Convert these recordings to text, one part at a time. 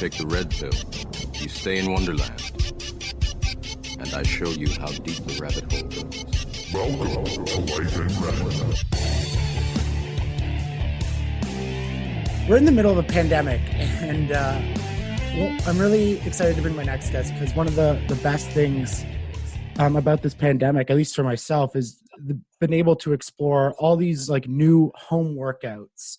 take the red pill, you stay in Wonderland, and I show you how deep the rabbit hole goes. Welcome to Life in Red. We're in the middle of a pandemic, and I'm really excited to bring my next guest because one of the best things about this pandemic, at least for myself, is been able to explore all these like new home workouts.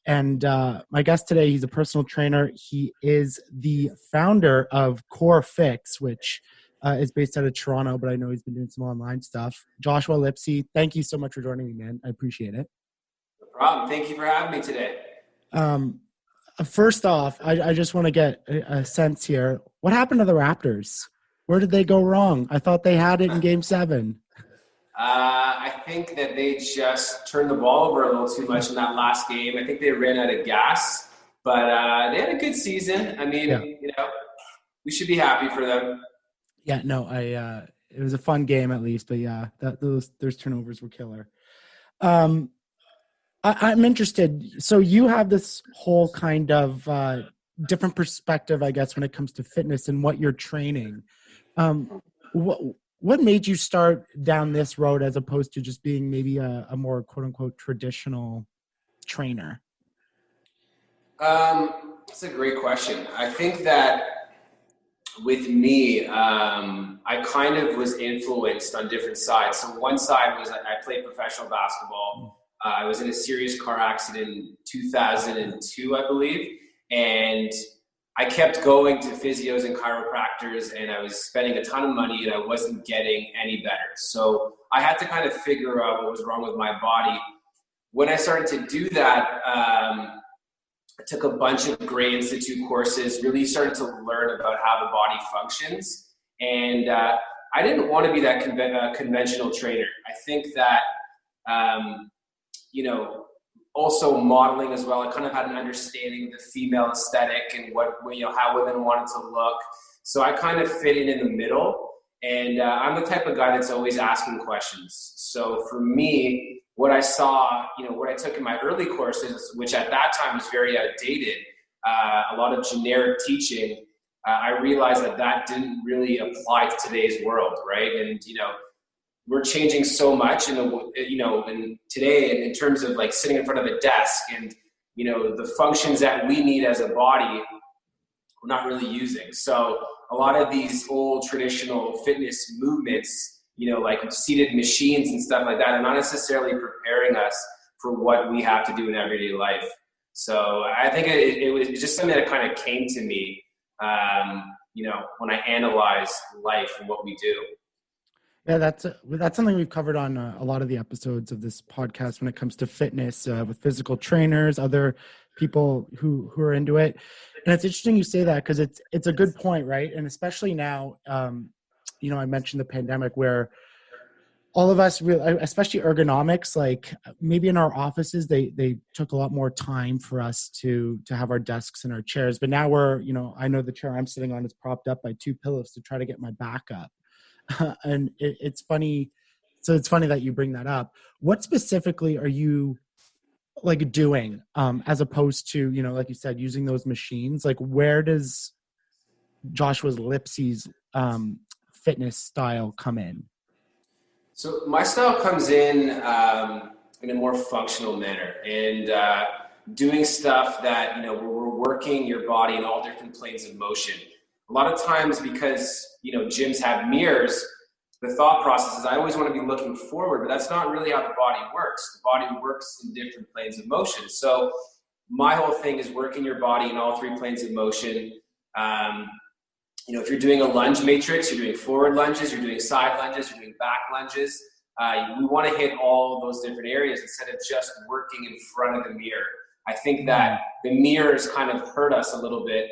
And my guest today, he's a personal trainer. He is the founder of Core Fix, which is based out of Toronto, but I know he's been doing some online stuff. Joshua Lipsey, thank you so much for joining me, man. I appreciate it. No problem. Thank you for having me today. First off, I just want to get a sense here. What happened to the Raptors? Where did they go wrong? I thought they had it in Game 7. I think that they just turned the ball over a little too much in that last game. I think they ran out of gas, but they had a good season. I mean, you know, we should be happy for them. Yeah, no, it was a fun game at least, but yeah, those turnovers were killer. I'm interested. So you have this whole kind of different perspective, I guess, when it comes to fitness and what you're training. What made you start down this road as opposed to just being maybe a more quote unquote traditional trainer? That's a great question. I think that with me, I kind of was influenced on different sides. So one side was I played professional basketball. I was in a serious car accident in 2002, I believe. And I kept going to physios and chiropractors, and I was spending a ton of money, and I wasn't getting any better. So I had to kind of figure out what was wrong with my body. When I started to do that, I took a bunch of Gray Institute courses, really started to learn about how the body functions. And I didn't want to be that conventional trainer. I think that, you know, also modeling as well. I kind of had an understanding of the female aesthetic and what, you know, how women wanted to look. So I kind of fit in the middle. And I'm the type of guy that's always asking questions. So for me, what I saw, you know, what I took in my early courses, which at that time was very outdated, a lot of generic teaching, I realized that didn't really apply to today's world, right? And, you know, we're changing so much in the, you know, and today in terms of like sitting in front of a desk and, you know, the functions that we need as a body, we're not really using. So a lot of these old traditional fitness movements, you know, like seated machines and stuff like that, are not necessarily preparing us for what we have to do in everyday life. So I think it was just something that kind of came to me, you know, when I analyzed life and what we do. Yeah, that's something we've covered on a lot of the episodes of this podcast when it comes to fitness with physical trainers, other people who are into it. And it's interesting you say that because it's a good point, right? And especially now, you know, I mentioned the pandemic where all of us, especially ergonomics, like maybe in our offices, they took a lot more time for us to have our desks and our chairs. But now we're, you know, I know the chair I'm sitting on is propped up by 2 pillows to try to get my back up. And it's funny. So it's funny that you bring that up. What specifically are you like doing as opposed to, you know, like you said, using those machines? Like where does Joshua's Lipsey's fitness style come in? So my style comes in a more functional manner and doing stuff that, you know, we're working your body in all different planes of motion. A lot of times because, you know, gyms have mirrors, the thought process is I always want to be looking forward, but that's not really how the body works. The body works in different planes of motion. So my whole thing is working your body in all 3 planes of motion. You know, if you're doing a lunge matrix, you're doing forward lunges, you're doing side lunges, you're doing back lunges. We want to hit all those different areas instead of just working in front of the mirror. I think that the mirrors kind of hurt us a little bit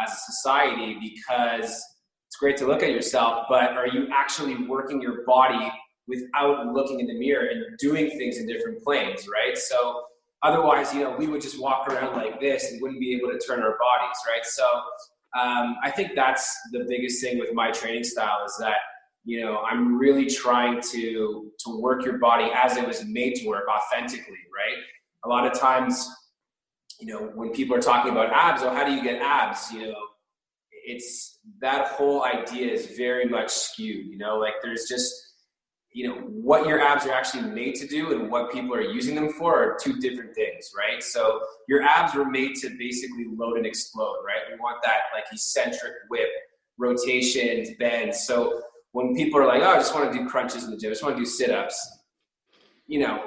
as a society because it's great to look at yourself, but are you actually working your body without looking in the mirror and doing things in different planes, right? So otherwise, you know, we would just walk around like this and wouldn't be able to turn our bodies, right? So I think that's the biggest thing with my training style is that, you know, I'm really trying to work your body as it was made to work authentically, right? A lot of times when people are talking about abs, how do you get abs? It's that whole idea is very much skewed, like there's just, what your abs are actually made to do and what people are using them for are two different things, right? So your abs were made to basically load and explode, right? We want that like eccentric whip, rotations, bends. So when people are like, oh, I just want to do crunches in the gym, I just want to do sit-ups,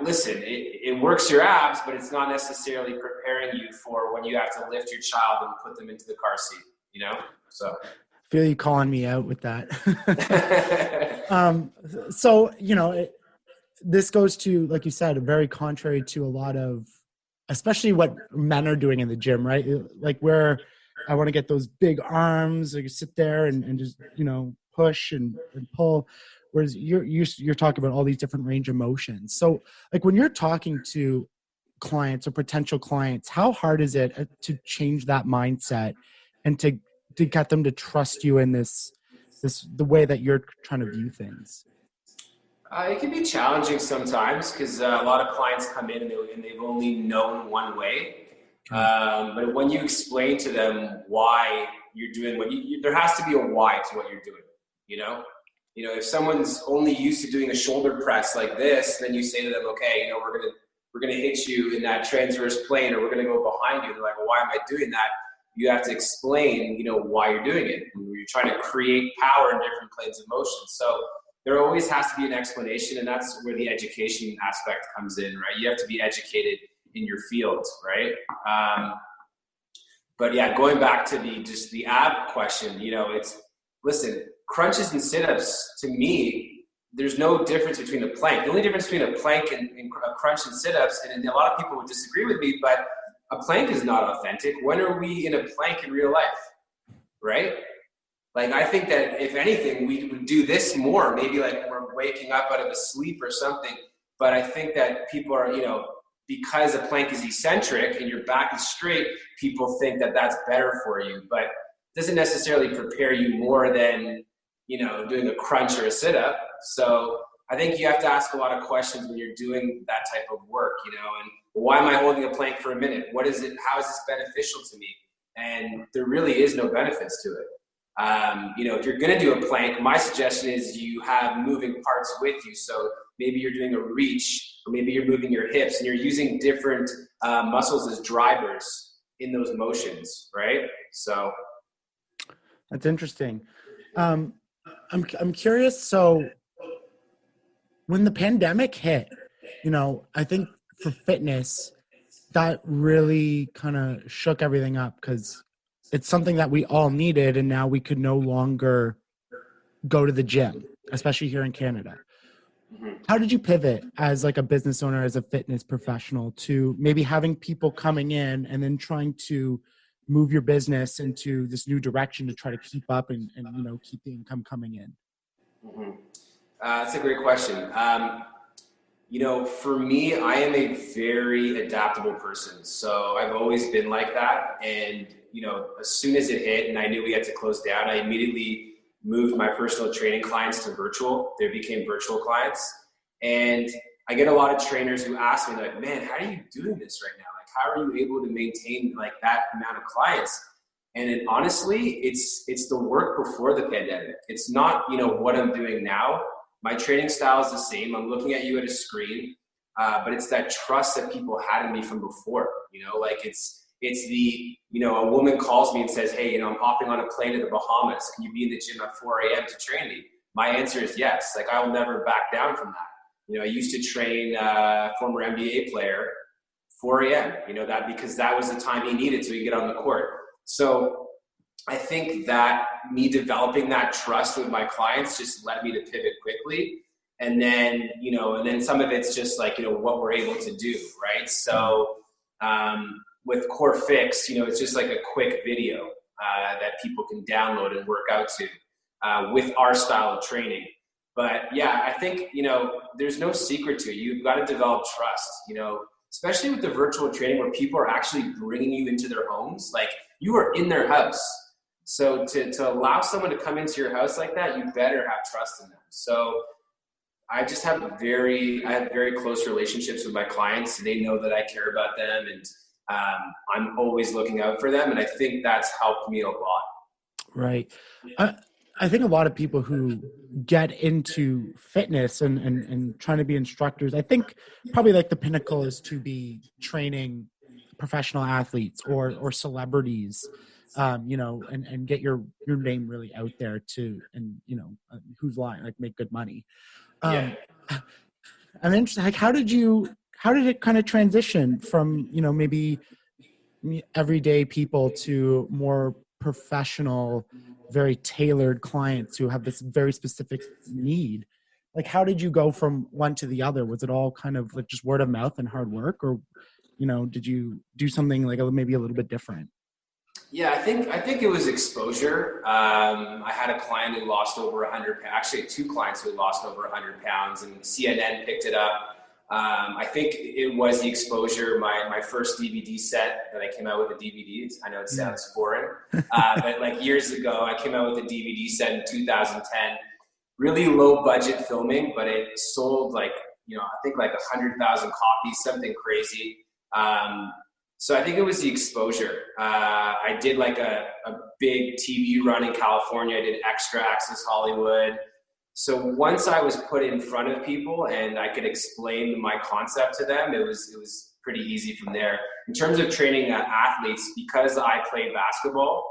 listen, it works your abs, but it's not necessarily preparing you for when you have to lift your child and put them into the car seat, so. I feel you calling me out with that. So, this goes to, like you said, very contrary to a lot of, especially what men are doing in the gym, right? Like where I want to get those big arms, like sit there and just, push and pull. Whereas you're talking about all these different range of motions. So like when you're talking to clients or potential clients, how hard is it to change that mindset and to get them to trust you in the way that you're trying to view things? It can be challenging sometimes because a lot of clients come in and they've only known one way. But when you explain to them why you're doing there has to be a why to what you're doing, if someone's only used to doing a shoulder press like this, then you say to them, okay, we're gonna hit you in that transverse plane, or we're gonna go behind you. They're like, well, why am I doing that? You have to explain, why you're doing it. You're trying to create power in different planes of motion. So there always has to be an explanation, and that's where the education aspect comes in, right? You have to be educated in your field, right? But yeah, going back to the ab question, listen, crunches and sit-ups, to me, there's no difference between a plank. The only difference between a plank and a crunch and sit-ups, and a lot of people would disagree with me, but a plank is not authentic. When are we in a plank in real life, right? Like, I think that if anything, we would do this more, maybe like we're waking up out of a sleep or something. But I think that people are, because a plank is eccentric and your back is straight, people think that that's better for you. But it doesn't necessarily prepare you more than, doing a crunch or a sit-up. So I think you have to ask a lot of questions when you're doing that type of work, and why am I holding a plank for a minute? What is it? How is this beneficial to me? And there really is no benefits to it. If you're going to do a plank, my suggestion is you have moving parts with you. So maybe you're doing a reach, or maybe you're moving your hips and you're using different muscles as drivers in those motions, right? So that's interesting. I'm curious. So when the pandemic hit, I think for fitness, that really kind of shook everything up because it's something that we all needed, and now we could no longer go to the gym, especially here in Canada. Mm-hmm. How did you pivot as like a business owner, as a fitness professional, to maybe having people coming in and then trying to move your business into this new direction to try to keep up and keep the income coming in? Mm-hmm. That's a great question. For me, I am a very adaptable person. So I've always been like that. And, as soon as it hit and I knew we had to close down, I immediately moved my personal training clients to virtual. They became virtual clients. And I get a lot of trainers who ask me, like, man, how are you doing this right now? Like, how are you able to maintain like that amount of clients? And honestly, it's the work before the pandemic. It's not, what I'm doing now. My training style is the same. I'm looking at you at a screen, but it's that trust that people had in me from before. It's the, a woman calls me and says, hey, I'm hopping on a plane to the Bahamas. Can you be in the gym at 4 a.m. to train me? My answer is yes. Like, I will never back down from that. I used to train a former NBA player 4 a.m., that because that was the time he needed so he could get on the court. So I think that me developing that trust with my clients just led me to pivot quickly. And then, some of it's just like, what we're able to do, right? So with Core Fix, it's just like a quick video that people can download and work out to with our style of training. But yeah, I think, there's no secret to it. You've got to develop trust, especially with the virtual training where people are actually bringing you into their homes. Like, you are in their house. So to allow someone to come into your house like that, you better have trust in them. So I just have very close relationships with my clients. They know that I care about them, and I'm always looking out for them. And I think that's helped me a lot. Right. I think a lot of people who get into fitness and trying to be instructors, I think probably like the pinnacle is to be training professional athletes or celebrities, and get your name really out there who's lying, like make good money. Yeah. I'm interested, like, how did it kind of transition from, maybe everyday people to more professional, very tailored clients who have this very specific need? Like, how did you go from one to the other? Was it all kind of like just word of mouth and hard work, or, did you do something like maybe a little bit different? Yeah, I think it was exposure. I had a client who lost over 100 pounds, actually 2 clients who lost over 100 pounds, and CNN picked it up. I think it was the exposure. My first DVD set that I came out with, the DVDs. I know it sounds foreign, but like years ago, I came out with a DVD set in 2010. Really low budget filming, but it sold I think like 100,000 copies, something crazy. So I think it was the exposure. I did like a big TV run in California. I did Extra Access Hollywood. So once I was put in front of people and I could explain my concept to them, it was pretty easy from there. In terms of training athletes, because I played basketball,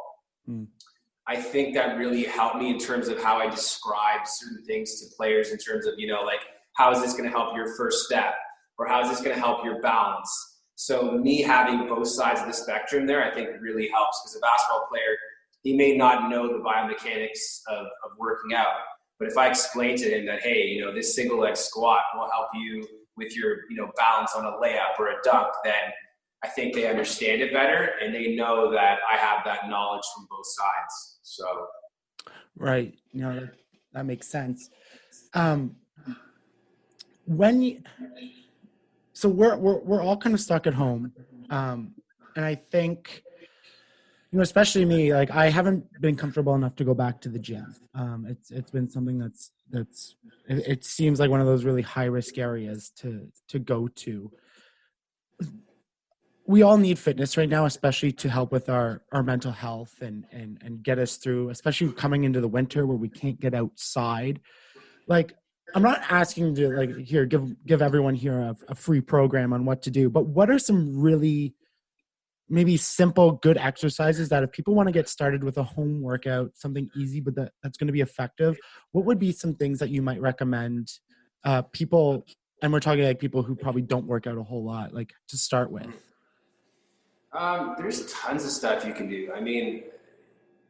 I think that really helped me in terms of how I describe certain things to players in terms of, like, how is this going to help your first step? Or how is this going to help your balance? So me having both sides of the spectrum there, I think really helps, because a basketball player, he may not know the biomechanics of working out. But if I explain to him that, hey, this single leg squat will help you with your, balance on a layup or a dunk, then I think they understand it better and they know that I have that knowledge from both sides. So. Right. That makes sense. So we're all kind of stuck at home. And I think, especially me, like, I haven't been comfortable enough to go back to the gym. It's been something that's it seems like one of those really high risk areas to go to. We all need fitness right now, especially to help with our mental health and get us through, especially coming into the winter where we can't get outside. Like, I'm not asking to here, give everyone here a free program on what to do, but what are some really maybe simple, good exercises that if people want to get started with a home workout, something easy, but that's going to be effective, what would be some things that you might recommend people, and we're talking like people who probably don't work out a whole lot, like, to start with? There's tons of stuff you can do. I mean,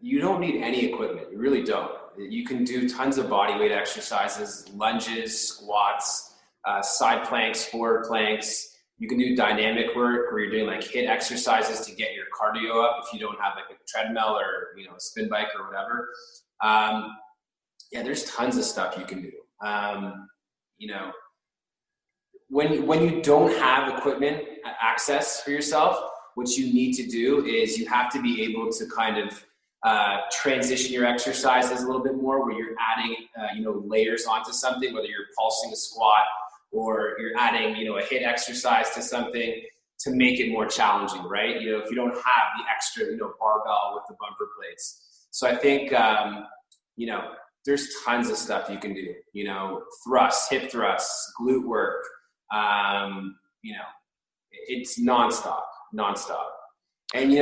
you don't need any equipment. You really don't. You can do tons of body weight exercises, lunges, squats, side planks, forward planks. You can do dynamic work where you're doing like HIIT exercises to get your cardio up if you don't have like a treadmill or, a spin bike or whatever. There's tons of stuff you can do. When you don't have equipment access for yourself, what you need to do is you have to be able to kind of transition your exercises a little bit more, where you're adding, layers onto something, whether you're pulsing a squat or you're adding, a HIIT exercise to something to make it more challenging, right? If you don't have the extra, barbell with the bumper plates. So I think, there's tons of stuff you can do, thrusts, hip thrusts, glute work, it's nonstop. And,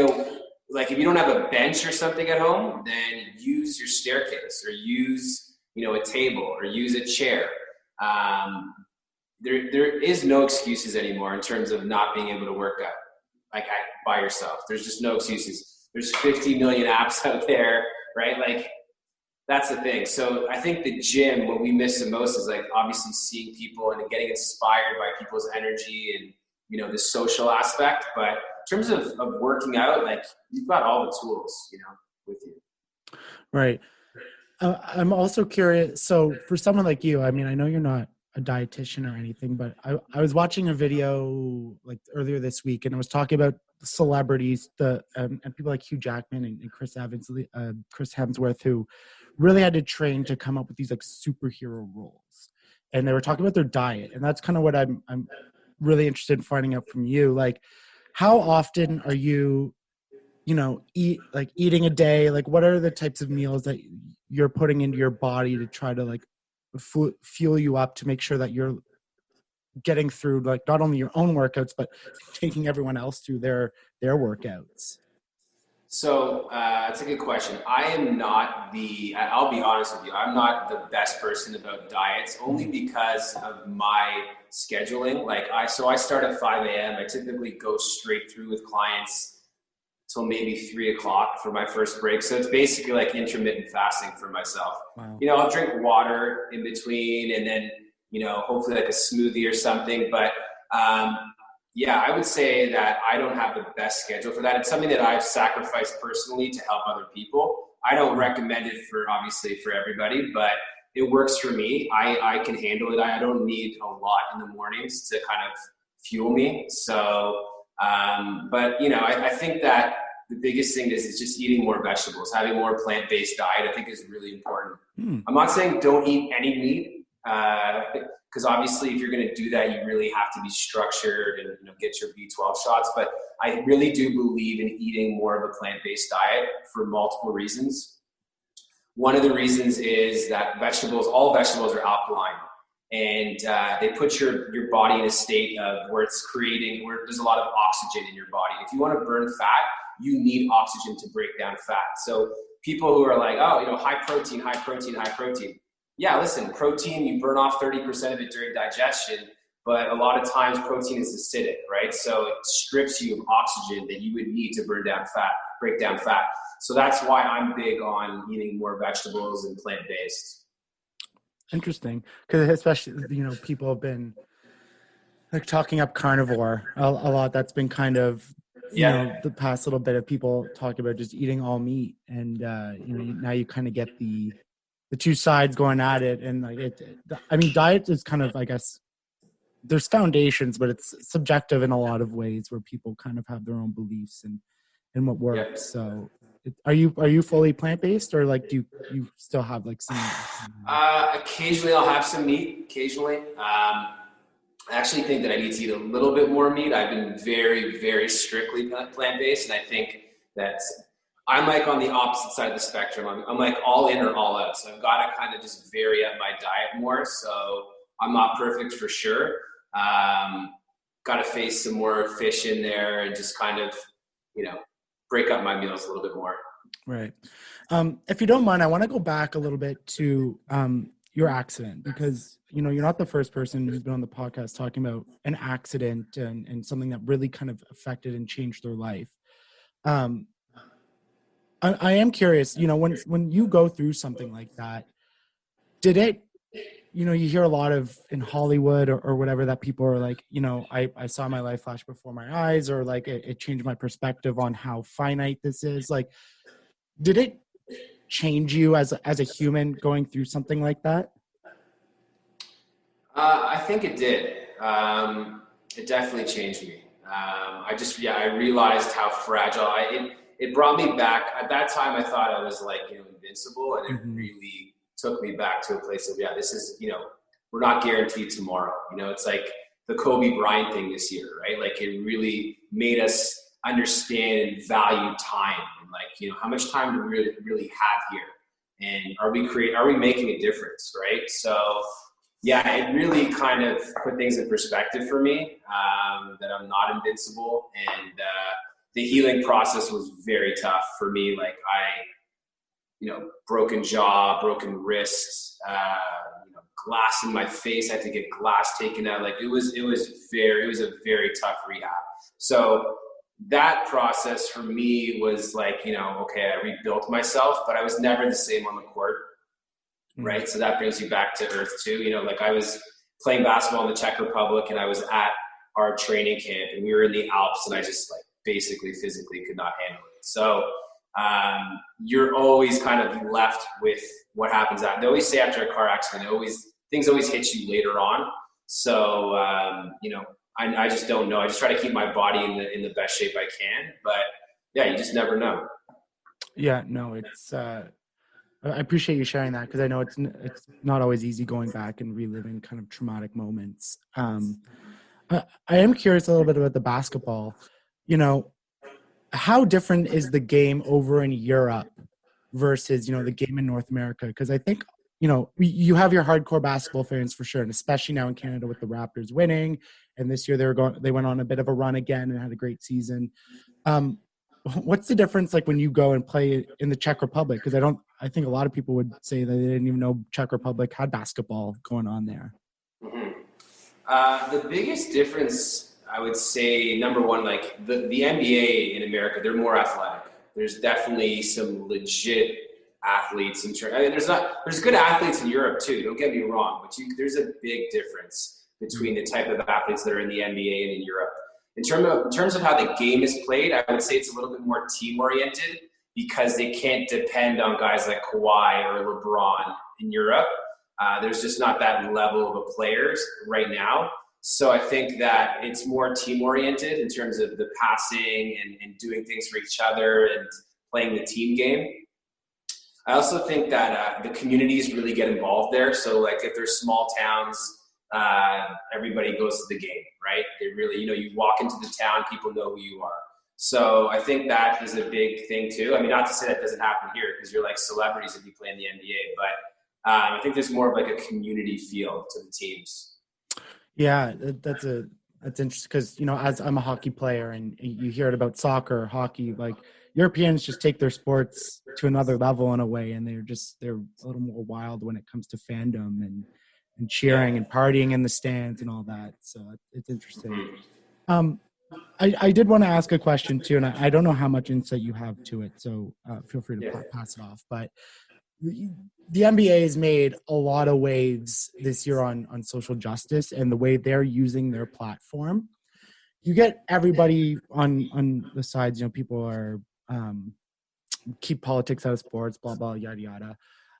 like, if you don't have a bench or something at home, then use your staircase or use, a table or use a chair. There is no excuses anymore in terms of not being able to work out by yourself. There's just no excuses. There's 50 million apps out there, right? Like, that's the thing. So I think the gym, what we miss the most is, like, obviously seeing people and getting inspired by people's energy and, the social aspect. But in terms of working out, like, you've got all the tools, with you. Right. I'm also curious. So for someone like you, I mean, I know you're not a dietitian or anything, but I was watching a video like earlier this week, and I was talking about celebrities, and people like Hugh Jackman and Chris Hemsworth, who really had to train to come up with these like superhero roles. And they were talking about their diet, and that's kind of what I'm really interested in finding out from you. Like, how often are you, eating a day? Like, what are the types of meals that you're putting into your body to try to like fuel you up to make sure that you're getting through like not only your own workouts, but taking everyone else through their workouts? So that's a good question. I'll be honest with you, I'm not the best person about diets, only because of my scheduling. So I start at 5 a.m. I typically go straight through with clients till maybe 3 o'clock for my first break. So it's basically like intermittent fasting for myself. Wow. I'll drink water in between, and then, hopefully like a smoothie or something. But yeah, I would say that I don't have the best schedule for that. It's something that I've sacrificed personally to help other people. I don't recommend it obviously for everybody, but it works for me. I can handle it. I don't need a lot in the mornings to kind of fuel me. So, but I think that the biggest thing is just eating more vegetables, having more plant-based diet, I think is really important. I'm not saying don't eat any meat, because obviously if you're going to do that, you really have to be structured and get your B12 shots. But I really do believe in eating more of a plant-based diet for multiple reasons. One of the reasons is that all vegetables are alkaline, and they put your body in a state of where there's a lot of oxygen in your body. If you want to burn fat, you need oxygen to break down fat. So people who are like, high protein. Yeah, listen, protein, you burn off 30% of it during digestion, but a lot of times protein is acidic, right? So it strips you of oxygen that you would need to break down fat. So that's why I'm big on eating more vegetables and plant-based. Interesting. Because especially, people have been like talking up carnivore a lot. That's been kind of, the past little bit of people talking about just eating all meat. And, now you kind of get the two sides going at it. And like diet is kind of, I guess, there's foundations, but it's subjective in a lot of ways where people kind of have their own beliefs and what works. Yeah. So are you fully plant-based, or like do you still have like some? Occasionally I'll have some meat occasionally. I actually think that I need to eat a little bit more meat. I've been very, very strictly plant-based, and I think that I'm like on the opposite side of the spectrum. I'm like all in or all out. So I've got to kind of just vary up my diet more. So I'm not perfect for sure. Got to face some more fish in there and just kind of, break up my meals a little bit more. Right. If you don't mind, I want to go back a little bit to your accident, because, you're not the first person who's been on the podcast talking about an accident and something that really kind of affected and changed their life. I am curious, when you go through something like that, did it, you hear a lot of in Hollywood or whatever that people are like, I saw my life flash before my eyes, or like it changed my perspective on how finite this is. Like, did it change you as a human going through something like that? I think it did. It definitely changed me. I realized how fragile it brought me back. At that time, I thought I was like, invincible, and it really took me back to a place of, this is, we're not guaranteed tomorrow. It's like the Kobe Bryant thing this year, right? Like it really made us understand and value time, and like, how much time do we really have here? And are we making a difference, right? So yeah, it really kind of put things in perspective for me, that I'm not invincible. And the healing process was very tough for me. Like broken jaw, broken wrist, glass in my face. I had to get glass taken out. Like it was a very tough rehab. So that process for me was like, okay, I rebuilt myself, but I was never the same on the court. Right. So that brings you back to earth too. Like I was playing basketball in the Czech Republic, and I was at our training camp, and we were in the Alps, and I just like basically physically could not handle it. So you're always kind of left with what happens after. They always say after a car accident, things always hit you later on. So, I just don't know. I just try to keep my body in the best shape I can, but yeah, you just never know. Yeah, no, it's, I appreciate you sharing that, because I know it's not always easy going back and reliving kind of traumatic moments. I am curious a little bit about the basketball. you know, how different is the game over in Europe versus, you know, the game in North America? Because I think, you know, you have your hardcore basketball fans for sure, and especially now in Canada with the Raptors winning, and this year they went on a bit of a run again and had a great season. Um, what's the difference like when you go and play in the Czech Republic? Because I think a lot of people would say that they didn't even know Czech Republic had basketball going on there. The biggest difference, I would say, number one, like the NBA in America, they're more athletic. There's definitely some legit athletes I mean, there's good athletes in Europe too. Don't get me wrong, but there's a big difference between the type of athletes that are in the NBA and in Europe. In terms of how the game is played, I would say it's a little bit more team oriented because they can't depend on guys like Kawhi or LeBron in Europe. There's just not that level of players right now. So I think that it's more team-oriented in terms of the passing and doing things for each other and playing the team game. I also think that the communities really get involved there. So like if there's small towns, everybody goes to the game, right? They really, you walk into the town, people know who you are. So I think that is a big thing too. I mean, not to say that doesn't happen here because you're like celebrities if you play in the NBA, but I think there's more of like a community feel to the teams. Yeah, that's interesting because, as I'm a hockey player and you hear it about soccer, hockey, like Europeans just take their sports to another level in a way, and they're a little more wild when it comes to fandom and cheering and partying in the stands and all that. So it's interesting. I did want to ask a question too, and I don't know how much insight you have to it, so feel free to pass it off. But the NBA has made a lot of waves this year on social justice and the way they're using their platform. You get everybody on the sides, people are keep politics out of sports, blah, blah, yada, yada.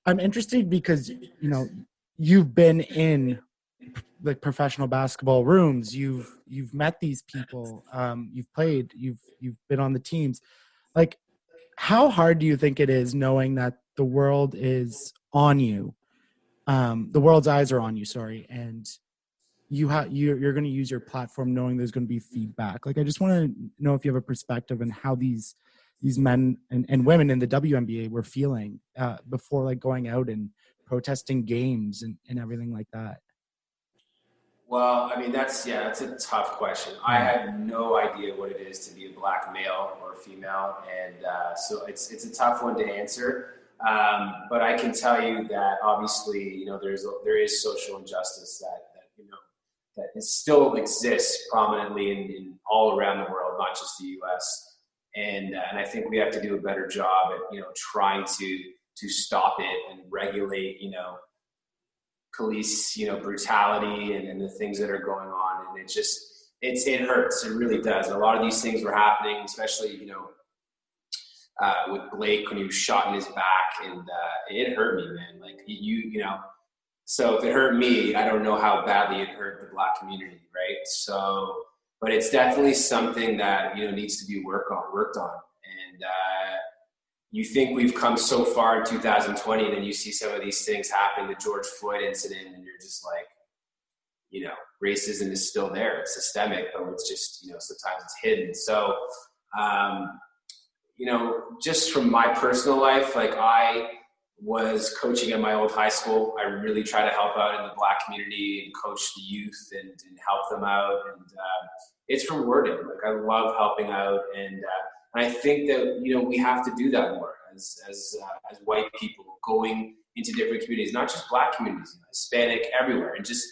I'm interested because, you've been in like professional basketball rooms. You've met these people. You've played, you've been on the teams. Like, how hard do you think it is knowing that the world is on you? The world's eyes are on you, sorry. And you're going to use your platform knowing there's going to be feedback. Like, I just want to know if you have a perspective on how these men and women in the WNBA were feeling before like going out and protesting games and everything like that. Well, I mean, that's a tough question. I have no idea what it is to be a black male or female. And so it's a tough one to answer. But I can tell you that obviously, there is social injustice that still exists prominently in all around the world, not just the U.S. And I think we have to do a better job at, trying to stop it and regulate, police, brutality and the things that are going on. And it hurts. It really does. A lot of these things were happening, especially, with Blake when he was shot in his back, and it hurt me, man. Like so if it hurt me, I don't know how badly it hurt the black community, right? So, but it's definitely something that, needs to be worked on. And you think we've come so far in 2020, and then you see some of these things happen, the George Floyd incident, and you're just like, racism is still there. It's systemic, but it's just, sometimes it's hidden. So, just from my personal life, like I was coaching at my old high school. I really try to help out in the black community and coach the youth and help them out. And it's rewarding. Like I love helping out. And I think that, we have to do that more as white people going into different communities, not just black communities, Hispanic, everywhere, and just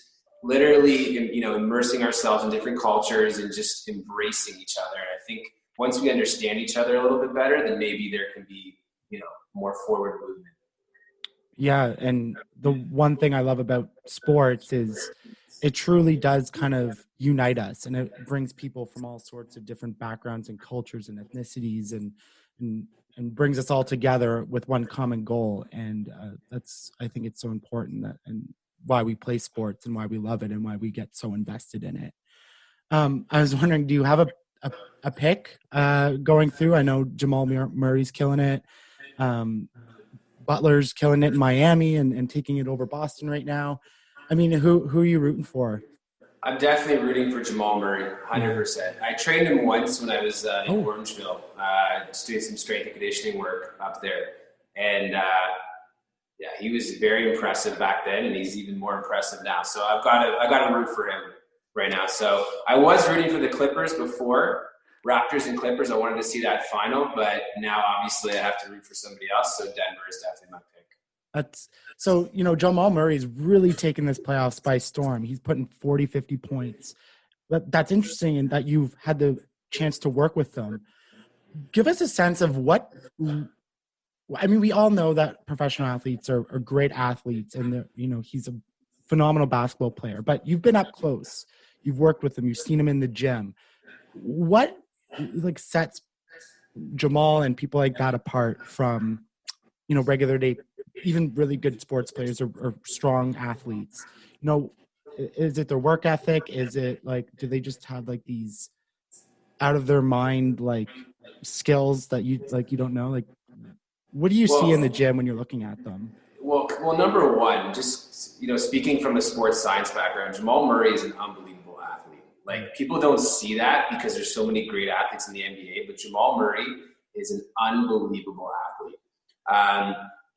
literally, immersing ourselves in different cultures and just embracing each other. And I think once we understand each other a little bit better, then maybe there can be, more forward movement. Yeah. And the one thing I love about sports is it truly does kind of unite us, and it brings people from all sorts of different backgrounds and cultures and ethnicities and brings us all together with one common goal. And I think it's so important and why we play sports and why we love it and why we get so invested in it. I was wondering, do you have a pick going through? I know Jamal Murray's killing it. Butler's killing it in Miami and taking it over Boston right now. I mean, who are you rooting for? I'm definitely rooting for Jamal Murray, 100%. I trained him once when I was in Orangeville, just doing some strength and conditioning work up there. And yeah, he was very impressive back then, and he's even more impressive now. So I've got to root for him right now. So I was rooting for the Clippers before, Raptors and Clippers. I wanted to see that final, but now obviously I have to root for somebody else. So Denver is definitely my pick. So, Jamal Murray's really taken this playoffs by storm. He's putting 40, 50 points. That's interesting in that you've had the chance to work with them. Give us a sense of we all know that professional athletes are great athletes, and he's a phenomenal basketball player, but you've been up close. You've worked with him. You've seen him in the gym. What sets Jamal and people like that apart from, regular day, even really good sports players or strong athletes? Is it their work ethic? Is it do they just have these out of their mind skills that you don't know? What do you see in the gym when you're looking at them? Well, number one, just speaking from a sports science background, Jamal Murray is an unbelievable athlete. People don't see that because there's so many great athletes in the NBA, but Jamal Murray is an unbelievable athlete.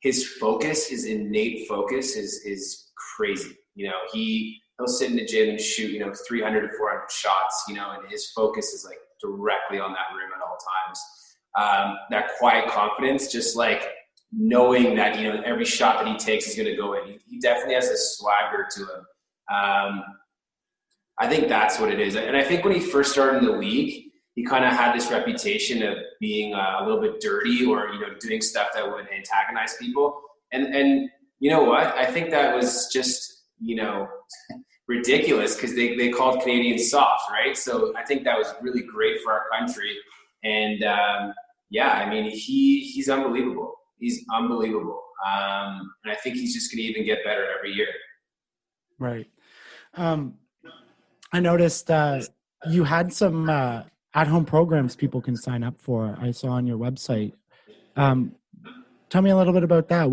His focus, his innate focus is crazy. He'll sit in the gym and shoot, 300 to 400 shots, and his focus is directly on that rim at all times. That quiet confidence, just knowing that, every shot that he takes is going to go in. He definitely has this swagger to him. I think that's what it is. And I think when he first started in the league, he kind of had this reputation of being a little bit dirty or, doing stuff that would antagonize people. And you know what? I think that was just, ridiculous because they called Canadians soft, right? So I think that was really great for our country. And he's unbelievable. He's unbelievable. And I think he's just going to even get better every year. Right. I noticed you had some at-home programs people can sign up for. I saw on your website. Tell me a little bit about that.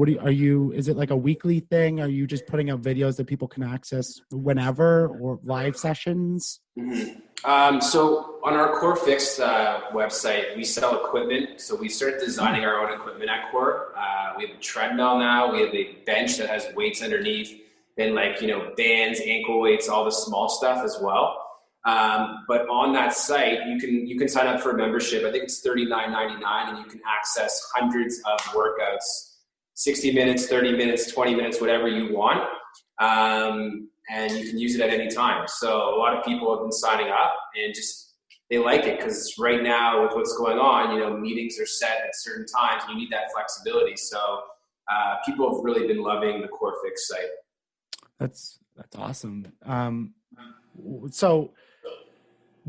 Is it a weekly thing? Are you just putting up videos that people can access whenever, or live sessions? Mm-hmm. So on our Core Fix website, we sell equipment. So we started designing our own equipment at Core. We have a treadmill now. We have a bench that has weights underneath, then bands, ankle weights, all the small stuff as well. But on that site, you can sign up for a membership. I think it's $39.99, and you can access hundreds of workouts, 60 minutes, 30 minutes, 20 minutes, whatever you want. And you can use it at any time. So a lot of people have been signing up, and they like it because right now with what's going on, meetings are set at certain times. You need that flexibility. So people have really been loving the Core Fix site. That's awesome. So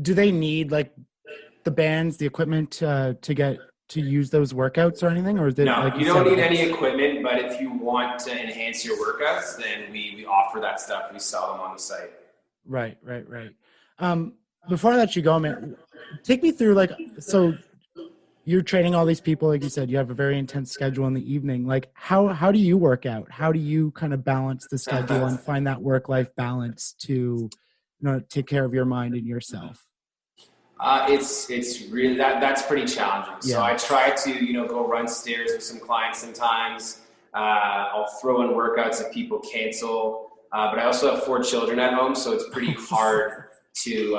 do they need the bands, the equipment to get to use those workouts or anything? Or is it no, you don't need any equipment, but if you want to enhance your workouts, then we offer that stuff. We sell them on the site. Right. Before I let you go, man, take me through so you're training all these people, like you said, you have a very intense schedule in the evening. How do you work out? How do you kind of balance the schedule and find that work-life balance to take care of your mind and yourself? It's really that's pretty challenging. Yeah. So I try to go run stairs with some clients sometimes. I'll throw in workouts if people cancel. But I also have 4 children at home, so it's pretty hard to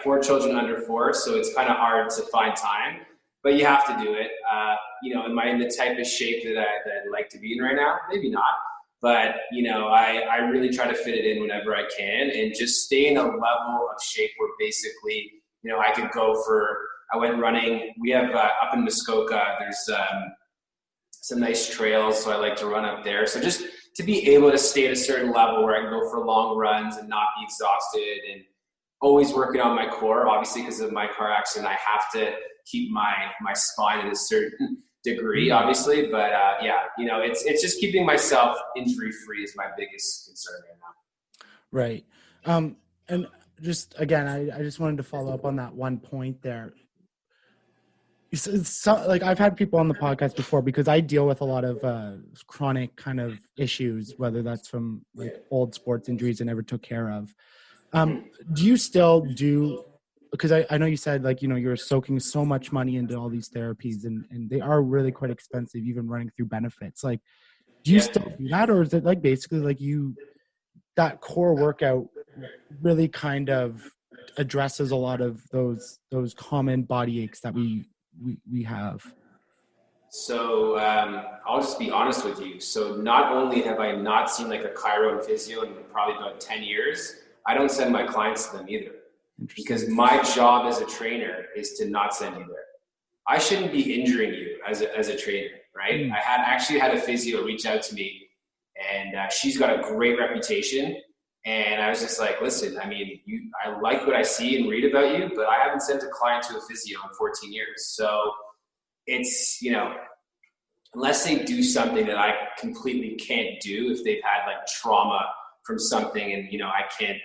4 children under 4, so it's kind of hard to find time. But you have to do it. Am I in the type of shape that I'd like to be in right now? Maybe not. But, I really try to fit it in whenever I can and just stay in a level of shape where basically, I could I went running. We have up in Muskoka, there's some nice trails, so I like to run up there. So just to be able to stay at a certain level where I can go for long runs and not be exhausted, and always working on my core, obviously because of my car accident, I have to keep my spine at a certain degree, obviously, but it's just keeping myself injury free is my biggest concern right now. Right. And just again, I just wanted to follow up on that one point there. I've had people on the podcast before because I deal with a lot of chronic kind of issues, whether that's from old sports injuries I never took care of. Do you still do, because I know you said like, you know, you're soaking so much money into all these therapies and they are really quite expensive, even running through benefits. Like, do you still do that? Or is it like basically like that core workout really kind of addresses a lot of those common body aches that we have? So I'll just be honest with you. So not only have I not seen like a chiro and physio in probably about 10 years, I don't send my clients to them either. Because my job as a trainer is to not send you there. I shouldn't be injuring you as a trainer, right? I actually had a physio reach out to me, and she's got a great reputation. And I was just like, listen, I mean, I like what I see and read about you, but I haven't sent a client to a physio in 14 years. So it's, you know, unless they do something that I completely can't do, if they've had like trauma from something and, you know, I can't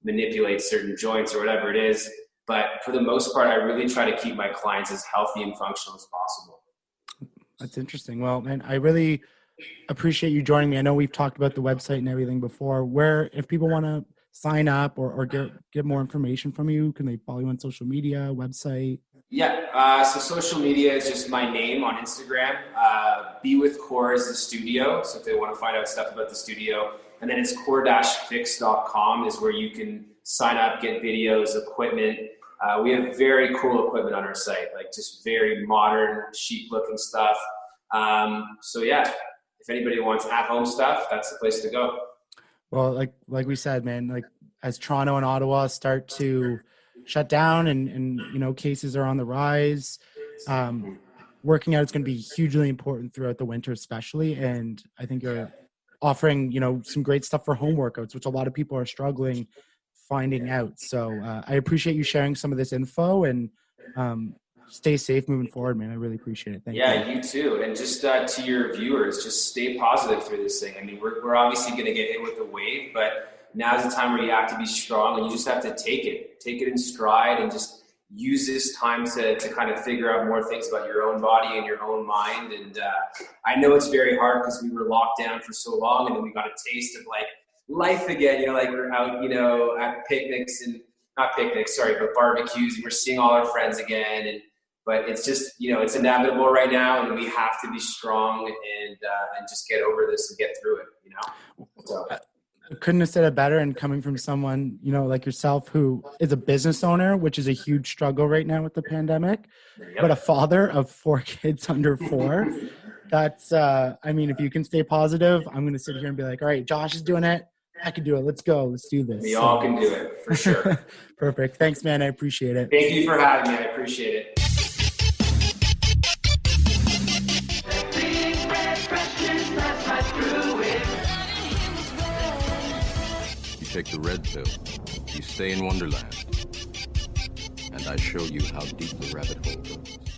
manipulate certain joints or whatever it is. But for the most part, I really try to keep my clients as healthy and functional as possible. That's interesting. Well, man, I really appreciate you joining me. I know we've talked about the website and everything before. Where, if people want to sign up or get more information from you, can they follow you on social media, website? Yeah. So social media is just my name on Instagram. Be With Core is the studio. So if they want to find out stuff about the studio, and then it's core-fix.com is where you can sign up, get videos, equipment. We have very cool equipment on our site, like just very modern, chic looking stuff. So yeah, if anybody wants at-home stuff, that's the place to go. Well, like we said, man, like as Toronto and Ottawa start to shut down and you know, cases are on the rise, working out is going to be hugely important throughout the winter, especially. And I think you're offering, you know, some great stuff for home workouts, which a lot of people are struggling finding out. So I appreciate you sharing some of this info, and stay safe moving forward, man. I really appreciate it. Thank you. Yeah, you too. And just to your viewers, just stay positive through this thing. I mean, we're obviously going to get hit with the wave, but now's the time where you have to be strong and you just have to take it in stride and just use this time to kind of figure out more things about your own body and your own mind. And I know it's very hard because we were locked down for so long, and then we got a taste of like life again, you know, like we're out, you know, at picnics and not picnics, sorry, but barbecues, and we're seeing all our friends again. But it's just, you know, it's inevitable right now, and we have to be strong and just get over this and get through it, you know? So. I couldn't have said it better. And coming from someone, you know, like yourself, who is a business owner, which is a huge struggle right now with the pandemic, but a father of 4 kids under 4, that's, I mean, if you can stay positive, I'm going to sit here and be like, all right, Josh is doing it. I can do it. Let's go. Let's do this. We all can do it, for sure. Perfect. Thanks, man. I appreciate it. Thank you for having me. I appreciate it. You take the red pill, you stay in Wonderland, and I show you how deep the rabbit hole goes.